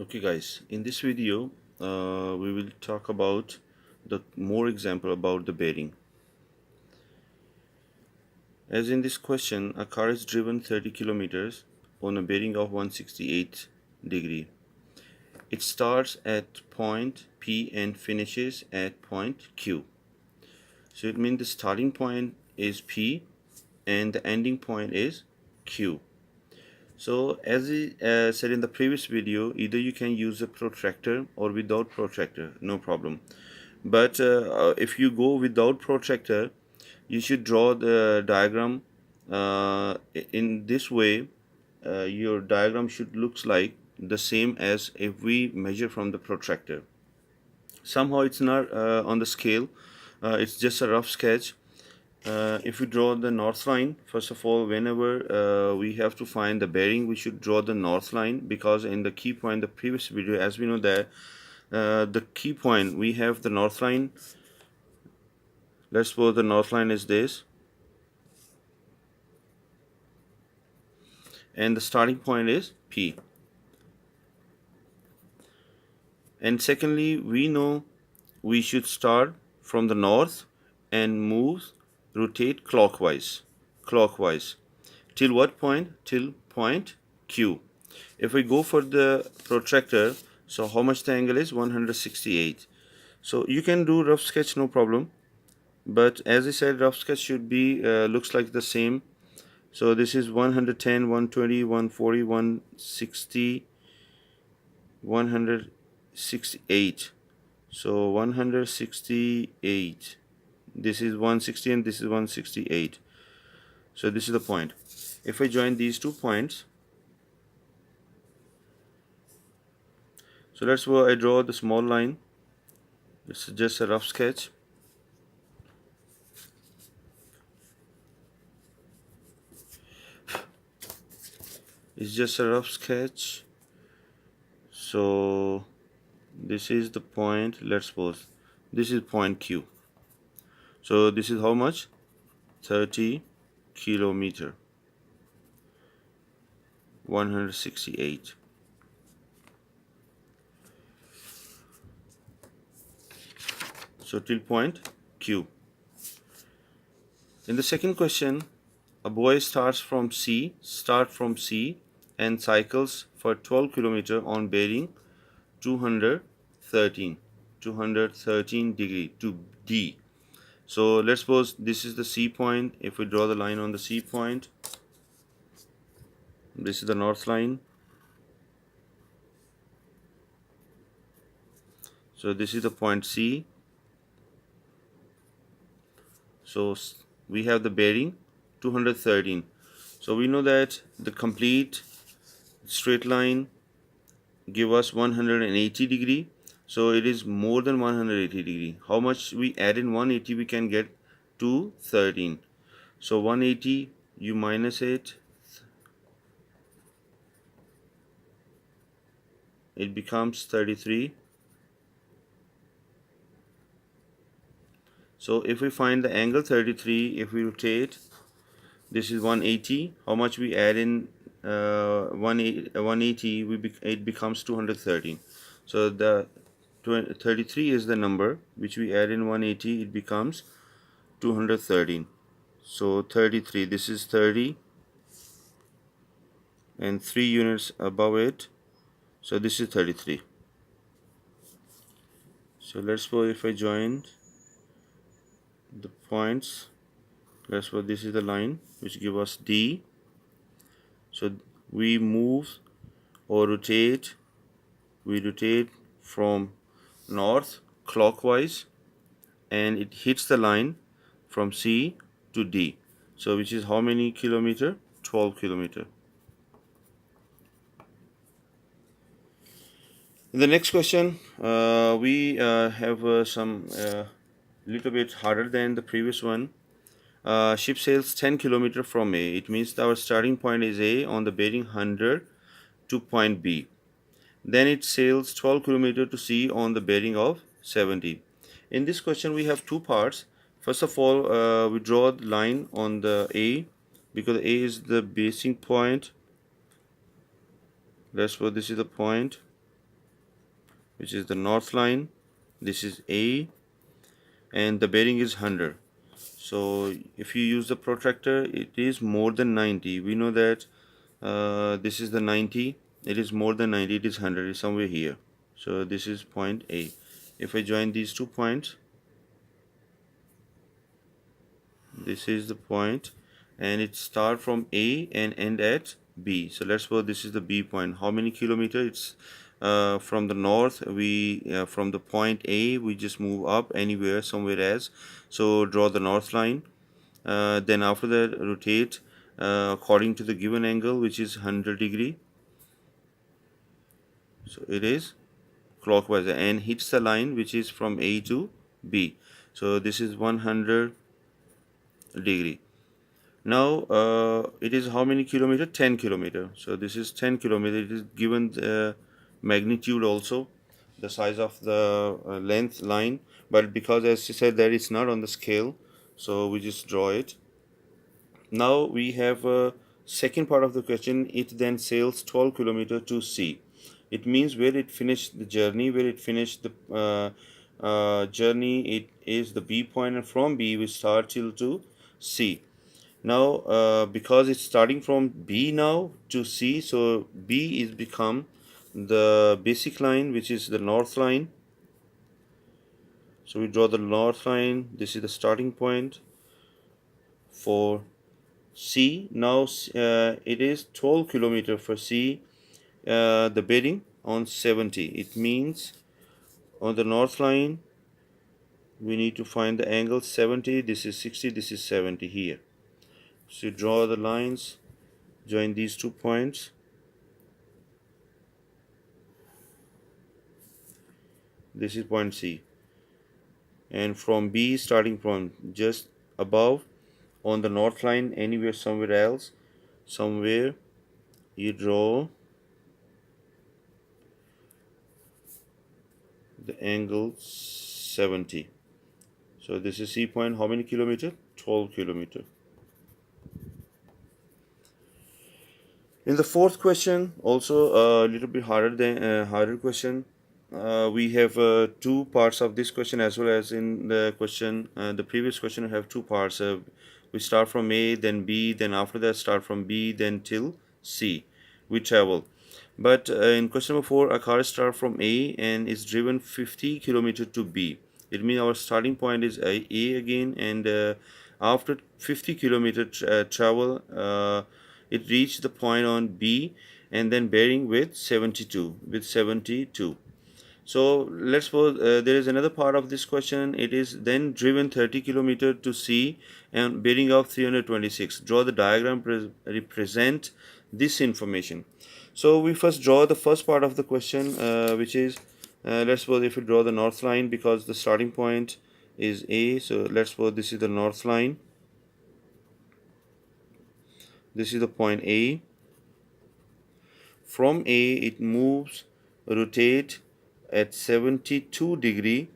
Okay guys, in this video we will talk about the more example about the bearing. As in this question, a car is driven 30 kilometers on a bearing of 168 degree. It starts at point P and finishes at point Q. So it means the starting point is P and the ending point is Q. So as I said in the previous video, either you can use a protractor or without protractor, no problem. But if you go without protractor, you should draw the diagram in this way. Your diagram should looks like the same as if we measure from the protractor. Somehow it's not on the scale, it's just a rough sketch. If we draw the north line, first of all, whenever we have to find the bearing, we should draw the north line, because in the key point, the previous video, as we know that the key point, we have the north line. Let's suppose the north line is this, and the starting point is P. And secondly, we know we should start from the north and rotate clockwise till what point? Till point Q. If we go for the protractor, so how much the angle is? 168. So you can do rough sketch, no problem, but as I said, rough sketch should be looks like the same. So this is 110, 120, 140, 160, 168. So 168, this is 160 and this is 168. So this is the point. If I join these 2 points, so that's where I draw the small line. This is just a rough sketch. It's just a rough sketch. So this is the point. Let's suppose this is point Q. So this is how much? 30 kilometer, 168. So till point Q. In the second question, a boy starts from C and cycles for 12 kilometer on bearing 213 degree to D. So let's suppose this is the C point. If we draw the line on the C point, this is the north line. So this is the point C. So we have the bearing 213. So we know that the complete straight line give us 180 degree. So it is more than 180 degree. How much we add in 180, we can get 213. So 180, you minus it becomes 33. So if we find the angle 33, if we rotate, this is 180. How much we add in 180, it becomes 213. So the 33 is the number which we add in 180, it becomes 213. So 33, this is 30 and 3 units above it, so this is 33. So let's suppose if I join the points, let's suppose this is the line which give us D. So we move or rotate, we rotate from north clockwise and it hits the line from C to D. So which is how many kilometer? 12 kilometer. In the next question, we have some little bit harder than the previous one. Ship sails 10 kilometer from A. It means our starting point is A on the bearing 100 to point B. Then it sails 12 kilometer to C on the bearing of 70. In this question, we have 2 parts. First of all, we draw the line on the A, because A is the basing point. Let's suppose this is the point. which is the north line. This is A, and the bearing is 100. So if you use the protractor, it is more than 90. We know that this is the 90. It is more than 90. It is 100. It's somewhere here. So this is point A. If I join these 2 points, this is the point, and it start from A and end at B. So let's suppose this is the B point. How many kilometers? It's from the north. We from the point A, we just move up anywhere, somewhere else. So draw the north line. Then after that, rotate according to the given angle, which is 100 degree. So it is clockwise and hits the line which is from A to B. So this is 100 degree. Now it is how many kilometer? 10 kilometer. So this is 10 kilometer. It is given the magnitude also, the size of the length line, but because as she said that it's not on the scale, so we just draw it. Now we have a second part of the question. It then sails 12 kilometer to C. It means where it finished the journey, where it finished the journey, it is the B point, and from B we start till to C. Now because it's starting from B now to C, so B is become the basic line, which is the north line. So we draw the north line. This is the starting point for C. Now it is 12 kilometer for C. The bearing on 70. It means on the north line we need to find the angle 70. This is 60, this is 70 here. So you draw the lines, join these 2 points. This is point C, and from B, starting from just above on the north line, anywhere, somewhere else, somewhere you draw the angle 70. So this is C point. How many kilometer? 12 kilometer. In the fourth question, also a little bit harder than harder question. We have 2 parts of this question, as well as in the question, the previous question. We have 2 parts. We start from A, then B, then after that start from B, then till C. We travel. But in question number 4, a car starts from A and is driven 50 kilometer to B. It means our starting point is A again, and after 50 kilometer travel, it reached the point on B, and then bearing with 72. So let's suppose there is another part of this question. It is then driven 30 kilometer to C and bearing of 326. Draw the diagram represent this information. So we first draw the first part of the question, which is let's suppose if we draw the north line, because the starting point is A. So let's suppose this is the north line. This is the point A. From A it moves, rotate at 72 degree,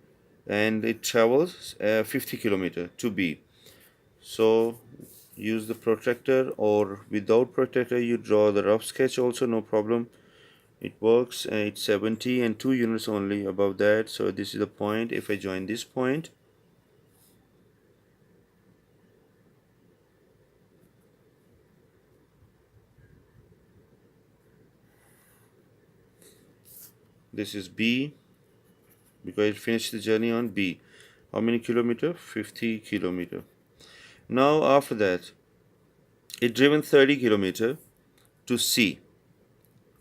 and it travels 50 kilometer to B. So use the protractor, or without protractor you draw the rough sketch also, no problem. It works. It's 70 and 2 units only above that. So this is the point. If I join this point, this is B, because it finished the journey on B. How many kilometer? 50 kilometer. Now after that, it driven 30 kilometer to C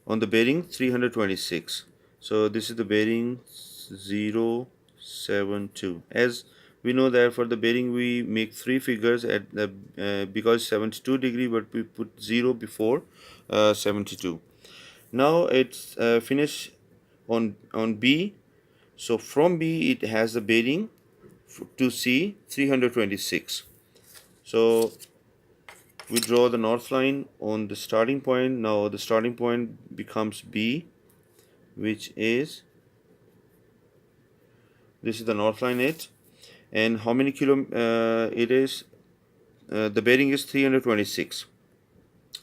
on the bearing 326. So this is the bearing 072. As we know that for the bearing we make 3 figures at the because 72 degree, but we put 0 before 72. Now it's finished on B. So from B it has the bearing to C 326. So we draw the north line on the starting point. Now the starting point becomes B, which is, this is the north line it, and how many it is, the bearing is 326.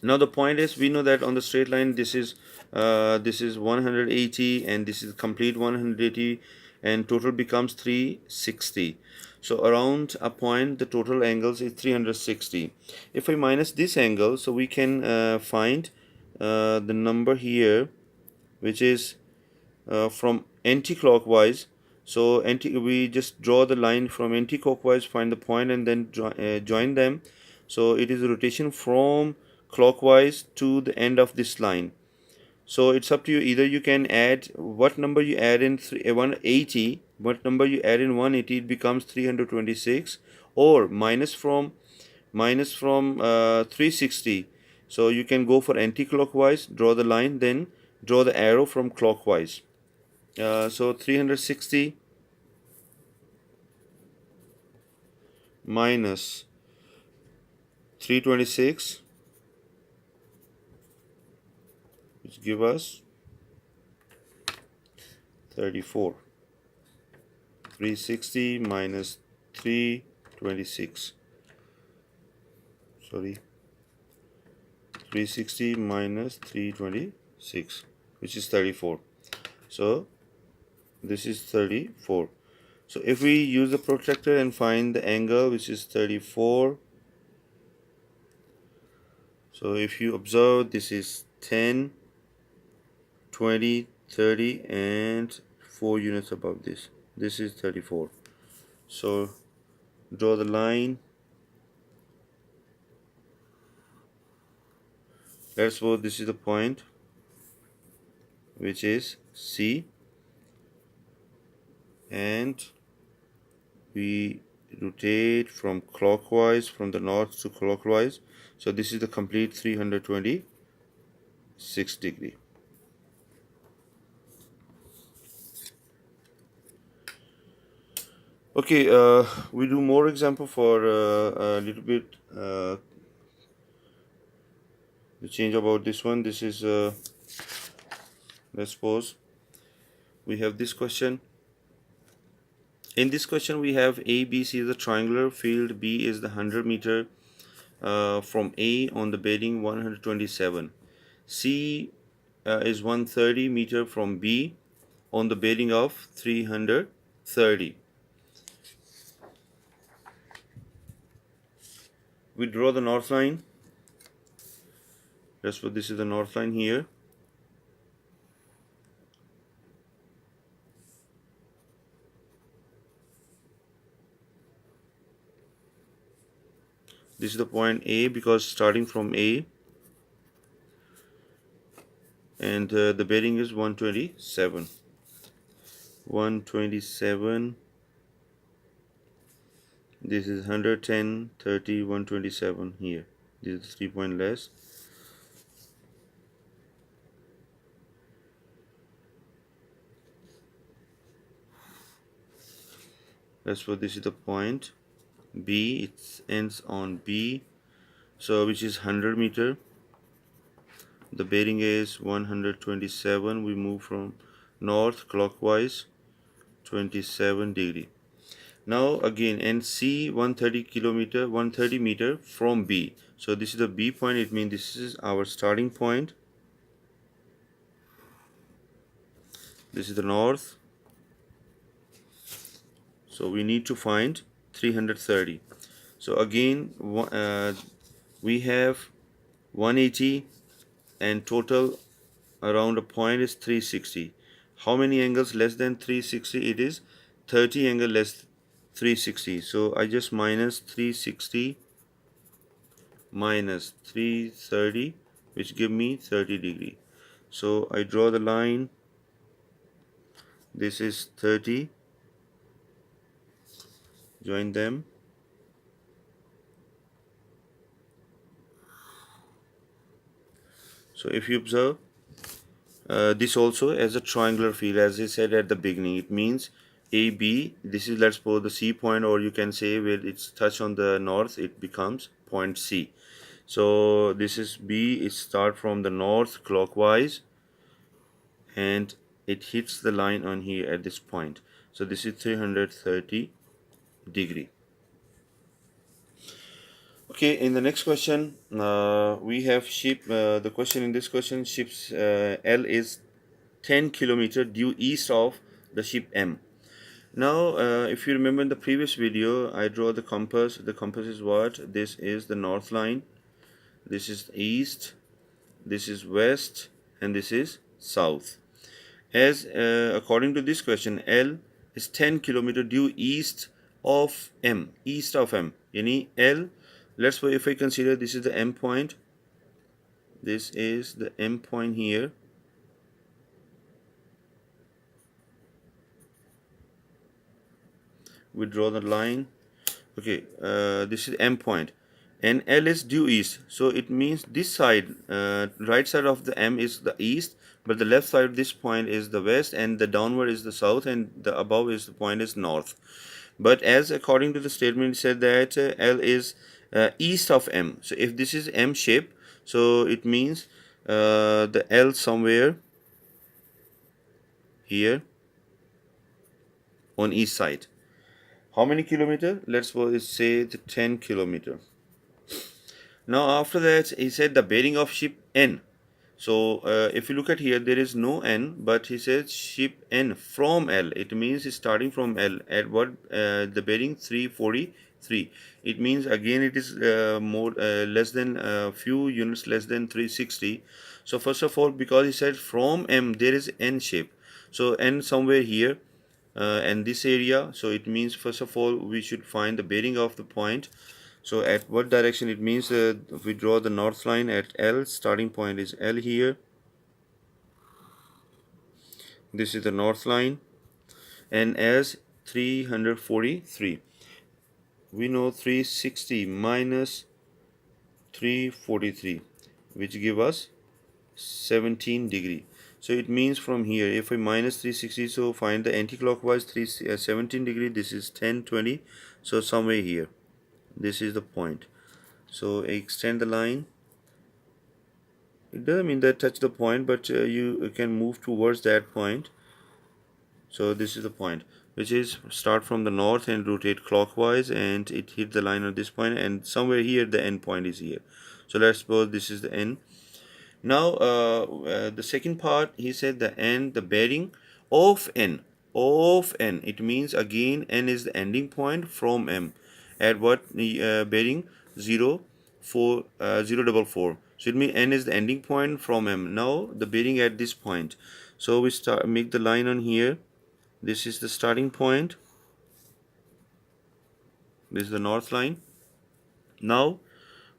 Now the point is, we know that on the straight line this is 180 and this is complete 180 and total becomes 360. So around a point the total angles is 360. If I minus this angle, so we can find the number here, which is from anti-clockwise. So we just draw the line from anti-clockwise, find the point and then join them. So it is a rotation from clockwise to the end of this line. So it's up to you. Either you can add what number you add in 180, what number you add in 180, it becomes 326, or minus from 360. So you can go for anti-clockwise, draw the line, then draw the arrow from clockwise. So 360 minus 326, which give us 34. 360 minus 326. Sorry. 360 minus 326, which is 34. So this is 34. So if we use the protractor and find the angle, which is 34, so if you observe, this is 10, 20, 30 and 4 units above this. This is 34. So draw the line. Let's suppose this is the point, which is C, and we rotate from clockwise, from the north to clockwise. So this is the complete 326 degree. Okay, we do more example for a little bit the change about this one. This is let's suppose we have this question. In this question we have A, B, C is the triangular field, B is the 100 meter from A on the bearing 127. C is 130 meter from B on the bearing of 330. We draw the north line. That's what this is, the north line here. This is the point A, because starting from A, and the bearing is 127. 127. This is 110, 30, 127 here. This is 3 point less. That's what this is the point B. It ends on B, so which is 100 meter. The bearing is 127. We move from north clockwise 27 degree. Now again, and C 130 meter from B. So this is the B point. It means this is our starting point. This is the north. So we need to find 330. So again, we have 180 and total around a point is 360. How many angles less than 360? It is 30 angle less 360. So I just minus 360 minus 330, which give me 30 degree. So I draw the line. This is 30. Join them. So if you observe, this also as a triangular field, as I said at the beginning, it means AB. This is, let's suppose, the C point, or you can say where it's touch on the north, it becomes point C. So this is B. It start from the north clockwise and it hits the line on here at this point. So this is 330 degree. Okay, in the next question, we have ship. The question in this question, ship's L is 10 kilometer due east of the ship M. Now, if you remember in the previous video, I draw the compass. The compass is what? This is the north line. This is east. This is west, and this is south. As according to this question, L is 10 kilometer due east of M. East of M. Yani L. Let's say if I consider this is the M point. This is the M point here. We draw the line. Okay, this is M point, and L is due east, so it means this side, right side of the M is the east, but the left side of this point is the west, and the downward is the south, and the above is the point is north. But as according to the statement, it said that L is east of M. So if this is M shape, so it means the L somewhere here on east side. How many kilometer? Let's say the 10 kilometer. Now after that, he said the bearing of ship N. So if you look at here, there is no N, but he says ship N from L. It means it's starting from L at what the bearing 343. It means again it is more less than few units less than 360. So first of all, because he said from M, there is N shape. So N somewhere here and this area. So it means first of all we should find the bearing of the point. So at what direction? It means we draw the north line at L. Starting point is L here. This is the north line, and as 343, we know 360 minus 343, which give us 17 degree. So it means from here, if we minus 360, so find the anti-clockwise 17 degree. This is 10, 20. So somewhere here, this is the point. So extend the line. It doesn't mean that touch the point, but you can move towards that point. So this is the point, which is start from the north and rotate clockwise, and it hit the line at this point, and somewhere here the end point is here. So let's suppose this is the end. Now the second part, he said the bearing of N. It means again N is the ending point from M at what bearing 0 4 044. So it means N is the ending point from M. Now the bearing at this point. So we make the line on here. This is the starting point. This is the north line. Now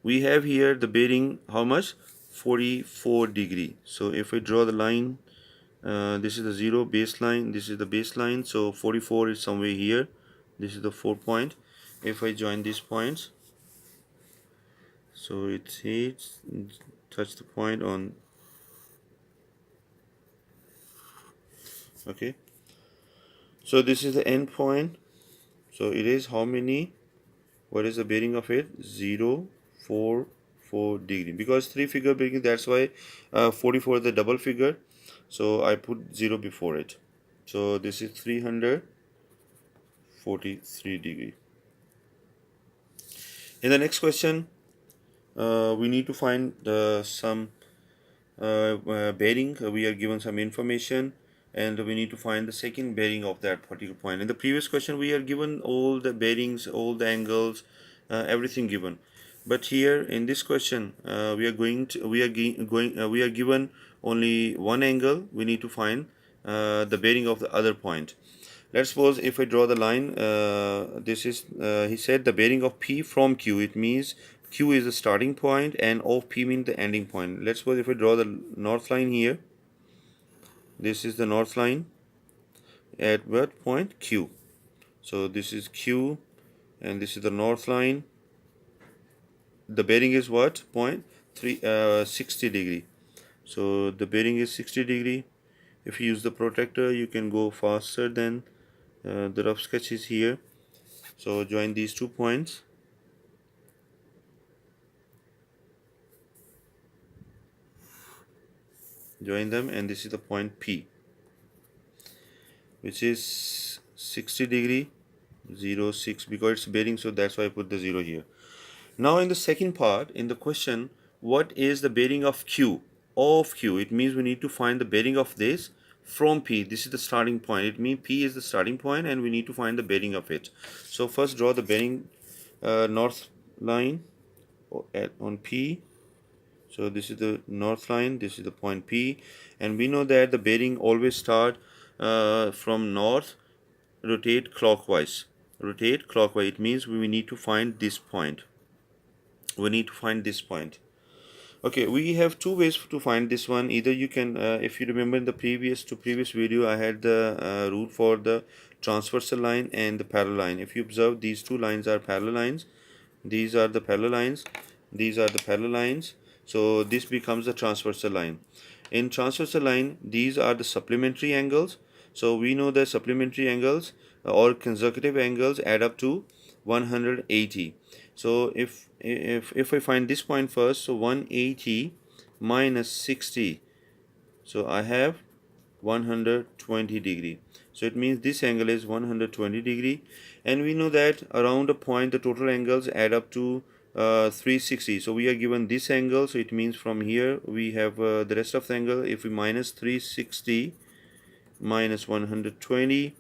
we have here the bearing how much? 44 degree. So if we draw the line, this is the 0 baseline, this is the baseline, so 44 is somewhere here. This is the 4 point. If I join these points, so it hits, touch the point on, okay, so this is the end point. So it is how many? What is the bearing of it? 0 4 4 degree, because 3 figure bearing, that's why 44 is the double figure, so I put 0 before it. So this is 343 degree. In the next question, we need to find some bearing. We are given some information, and we need to find the second bearing of that particular point. In the previous question, we are given all the bearings, all the angles, everything given. But here in this question, we are given only one angle. We need to find the bearing of the other point. Let's suppose if I draw the line, this is he said the bearing of P from Q. It means Q is the starting point and of P means the ending point. Let's suppose if I draw the north line here, this is the north line at what point? Q. So this is Q, and this is the north line. The bearing is what point? 60 degree. So the bearing is 60 degree. If you use the protractor, you can go faster than the rough sketch is here. So join these 2 points. Join them, and this is the point P, which is 60 degree 0 6, because it's bearing, so that's why I put the 0 here. Now in the second part, in the question, what is the bearing of Q? Of Q, it means we need to find the bearing of this from P. This is the starting point. It means P is the starting point and we need to find the bearing of it. So first draw the bearing north line on P. So this is the north line, this is the point P, and we know that the bearing always start from north, rotate clockwise. Rotate clockwise, it means we need to find this point. We need to find this point. Okay, we have two ways to find this one. Either you can, if you remember in the previous video, I had the rule for the transversal line and the parallel line. If you observe, these two lines are parallel lines. These are the parallel lines. These are the parallel lines. So this becomes the transversal line. In transversal line, these are the supplementary angles. So we know that supplementary angles or consecutive angles add up to 180. So if I find this point first, so 180 minus 60, so I have 120 degree. So it means this angle is 120 degree, and we know that around a point the total angles add up to 360. So we are given this angle, so it means from here we have the rest of the angle. If we minus 360 minus 120,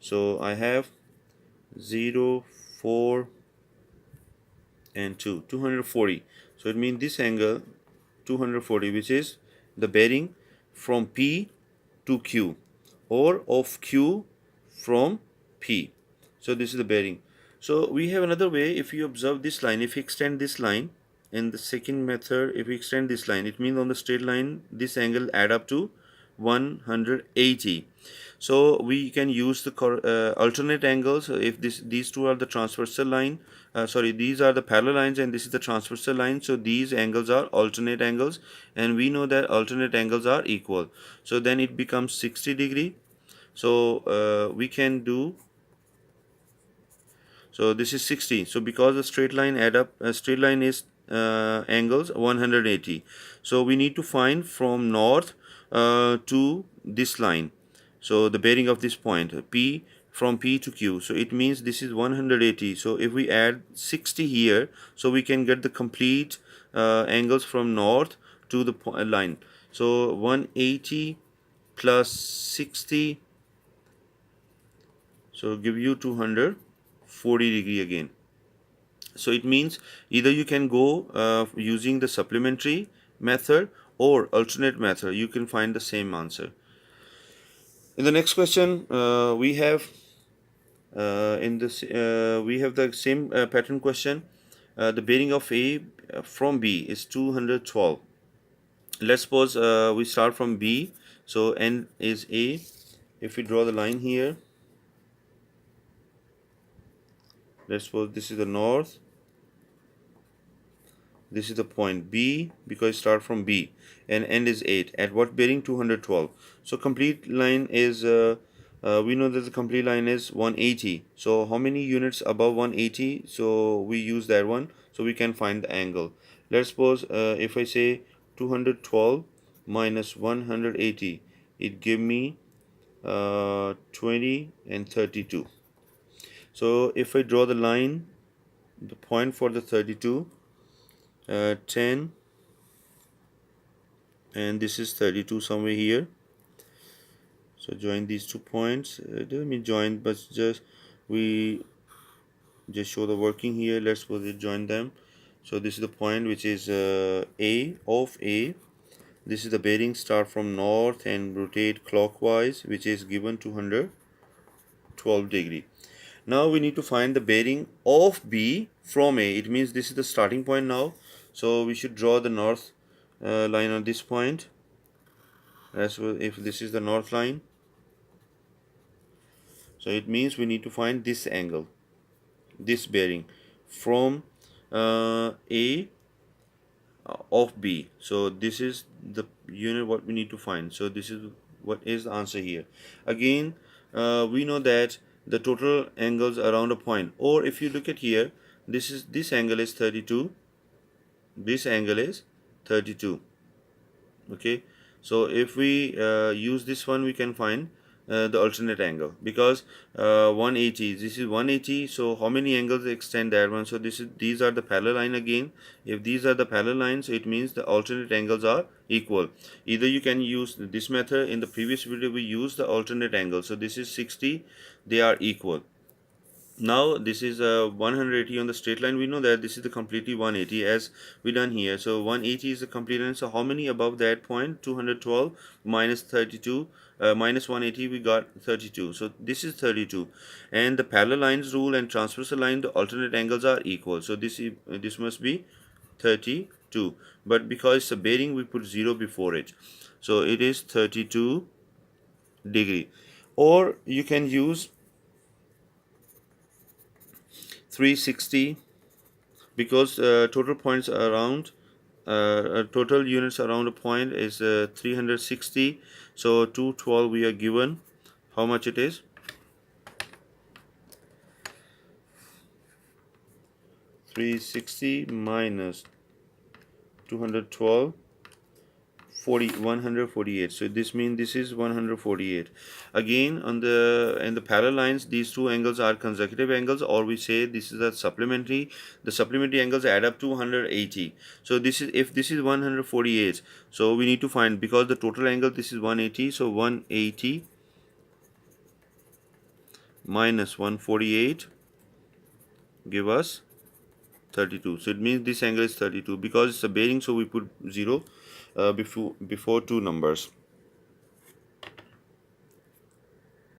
so I have 0, 4 and 2, 240. So it means this angle 240, which is the bearing from P to Q, or of Q from P. So this is the bearing. So we have another way. If you observe this line, if you extend this line, in the second method, if we extend this line, it means on the straight line this angle add up to 180. So we can use the alternate angles. If these two are the transversal line, these are the parallel lines and this is the transversal line, so these angles are alternate angles, and we know that alternate angles are equal. So then it becomes 60 degree. So we can do, so this is 60. So because the straight line add up, straight line is angles 180. So we need to find from north to this line. So the bearing of this point P, from P to Q. So it means this is 180. So if we add 60 here, so we can get the complete angles from north to the line. So 180 plus 60, so give you 240 degree again. So it means either you can go using the supplementary method or alternate method, you can find the same answer. In the next question, we have we have the same pattern question. The bearing of A from B is 212. Let's suppose we start from B, so N is A. If we draw the line here, let's suppose this is the north, this is the point B, because start from B, and end is 8. At what bearing? 212. So complete line is we know that the complete line is 180. So how many units above 180? So we use that one, so we can find the angle. Let's suppose if I say 212 minus 180, it give me 20 and 32. So if I draw the line, the point for the 32, 10, and this is 32 somewhere here. So join these 2 points. It doesn't mean join, but we just show the working here. Let's suppose we join them. So this is the point which is A of A. This is the bearing, start from north and rotate clockwise, which is given 212 degree. Now we need to find the bearing of B from A. It means this is the starting point now. So we should draw the north line on this point. As well, if this is the north line, so it means we need to find this angle, this bearing from A of B. So this is the unit what we need to find. So this is what is the answer here. Again, we know that the total angles around a point, or if you look at here, this angle is 32, this angle is 32. Okay, so if we use this one, we can find the alternate angle, because 180, this is 180, so how many angles extend that one? So these are the parallel line again. If these are the parallel lines, it means the alternate angles are equal. Either you can use this method. In the previous video we used the alternate angle, so this is 60, they are equal. Now this is 180 on the straight line. We know that this is the completely 180 as we done here. So 180 is the complete line. So how many above that point? 212 minus 32 minus 180, we got 32. So this is 32. And the parallel lines rule and transversal line, the alternate angles are equal. So this must be 32. But because it's a bearing, we put 0 before it. So it is 32 degree. Or you can use 360, because total points around total units around a point is 360. So 212 we are given. How much it is? 360 minus 212, 148. So this means this is 148. Again, on in the parallel lines, these two angles are consecutive angles, or we say this is a supplementary. The supplementary angles add up to 180. So this is, if this is 148, so we need to find, because the total angle this is 180, so 180 minus 148 give us 32. So it means this angle is 32. Because it's a bearing, so we put 0 before two numbers.